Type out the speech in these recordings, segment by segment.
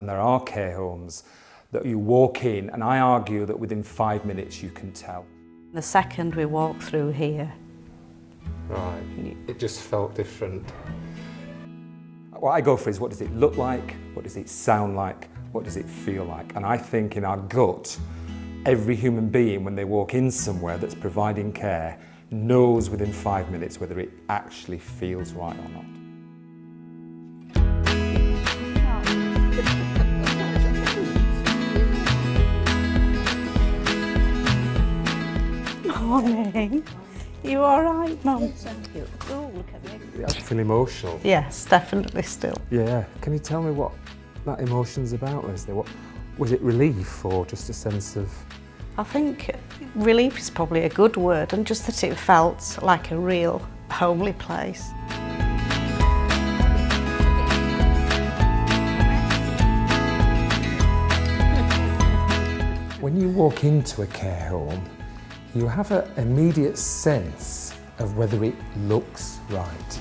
And there are care homes that you walk in, and I argue that within 5 minutes you can tell. The second we walked through here, right, it just felt different. What I go for is, what does it look like? What does it sound like? What does it feel like? And I think in our gut, every human being, when they walk in somewhere that's providing care, knows within 5 minutes whether it actually feels right or not. Morning. You all right, Mum? Thank you. Oh, look at me. You actually feel emotional? Yes, definitely still. Yeah. Can you tell me what that emotion's about, Leslie? What, was it relief or just a sense of... I think relief is probably a good word, and just that it felt like a real homely place. When you walk into a care home, you have an immediate sense of whether it looks right.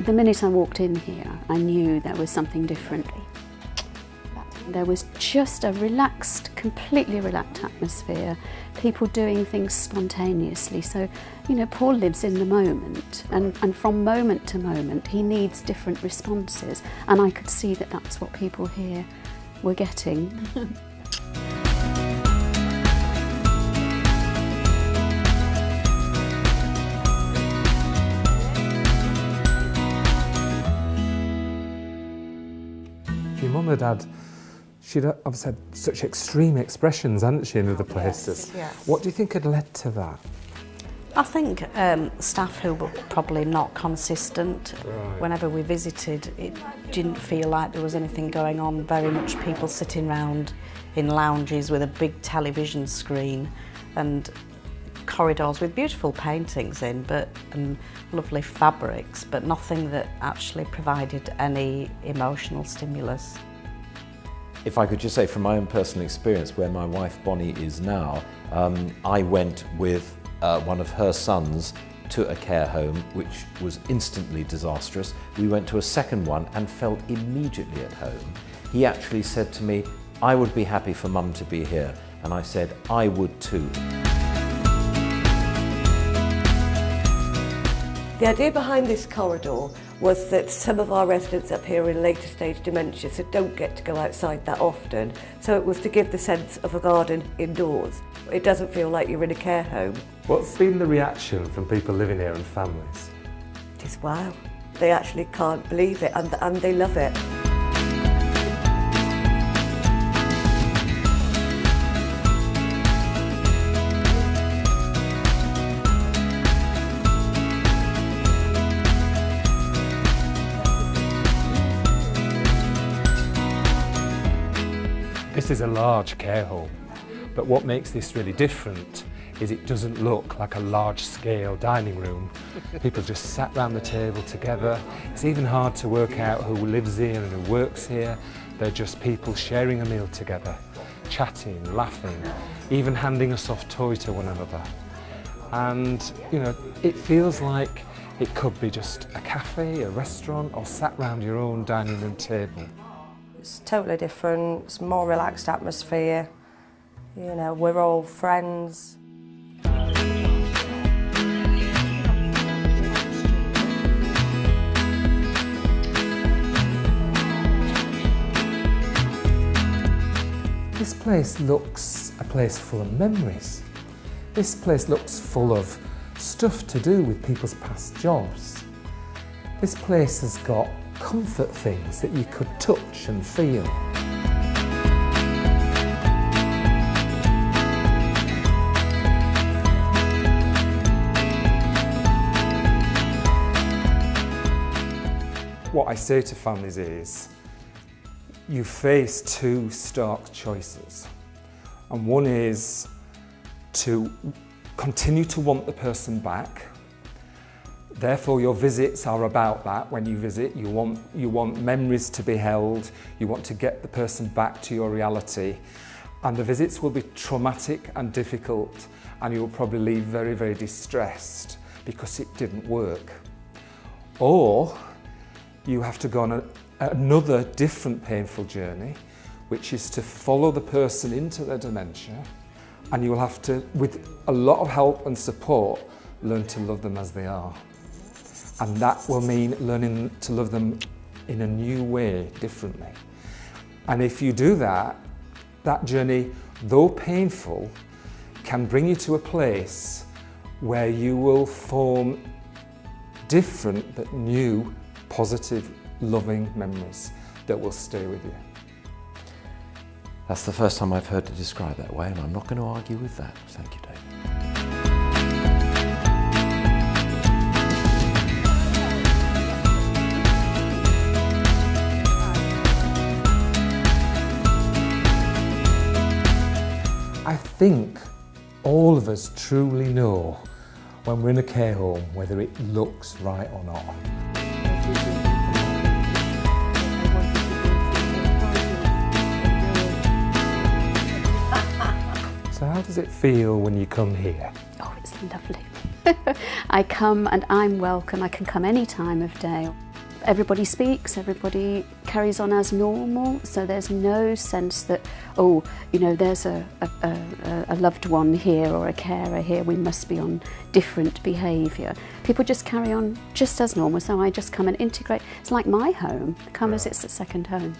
The minute I walked in here, I knew there was something different. There was just a relaxed, completely relaxed atmosphere, people doing things spontaneously. So, you know, Paul lives in the moment, and from moment to moment he needs different responses, and I could see that that's what people here were getting. Your mum and dad, she'd obviously had such extreme expressions, hadn't she, in other places? Yes, yes. What do you think had led to that? I think staff who were probably not consistent. Right. Whenever we visited, it didn't feel like there was anything going on. Very much people sitting round in lounges with a big television screen, and corridors with beautiful paintings in, and lovely fabrics, but nothing that actually provided any emotional stimulus. If I could just say from my own personal experience, where my wife Bonnie is now, I went with one of her sons to a care home, which was instantly disastrous. We went to a second one and felt immediately at home. He actually said to me, "I would be happy for Mum to be here." And I said, "I would too." The idea behind this corridor was that some of our residents up here are in later stage dementia, so don't get to go outside that often. So it was to give the sense of a garden indoors. It doesn't feel like you're in a care home. What's been the reaction from people living here and families? Just wow. They actually can't believe it, and they love it. This is a large care home, but what makes this really different is it doesn't look like a large-scale dining room. People just sat round the table together. It's even hard to work out who lives here and who works here. They're just people sharing a meal together, chatting, laughing, even handing a soft toy to one another. And, you know, it feels like it could be just a cafe, a restaurant, or sat round your own dining room table. It's totally different, it's more relaxed atmosphere, you know, we're all friends. This place looks a place full of memories. This place looks full of stuff to do with people's past jobs. This place has got comfort things that you could touch and feel. What I say to families is, you face two stark choices. And one is to continue to want the person back, Therefore, your visits are about that. When you visit, you want memories to be held, you want to get the person back to your reality. And the visits will be traumatic and difficult, and you will probably leave very, very distressed because it didn't work. Or you have to go on another different painful journey, which is to follow the person into their dementia, and you will have to, with a lot of help and support, learn to love them as they are. And that will mean learning to love them in a new way, differently. And if you do that, that journey, though painful, can bring you to a place where you will form different but new, positive, loving memories that will stay with you. That's the first time I've heard it described that way, and I'm not going to argue with that. Thank you, Dave. I think all of us truly know when we're in a care home whether it looks right or not. So how does it feel when you come here? Oh, it's lovely. I come and I'm welcome. I can come any time of day. Everybody speaks, everybody carries on as normal, so there's no sense that, oh, you know, there's a loved one here or a carer here, we must be on different behaviour. People just carry on just as normal, so I just come and integrate. It's like my home, come as it's a second home.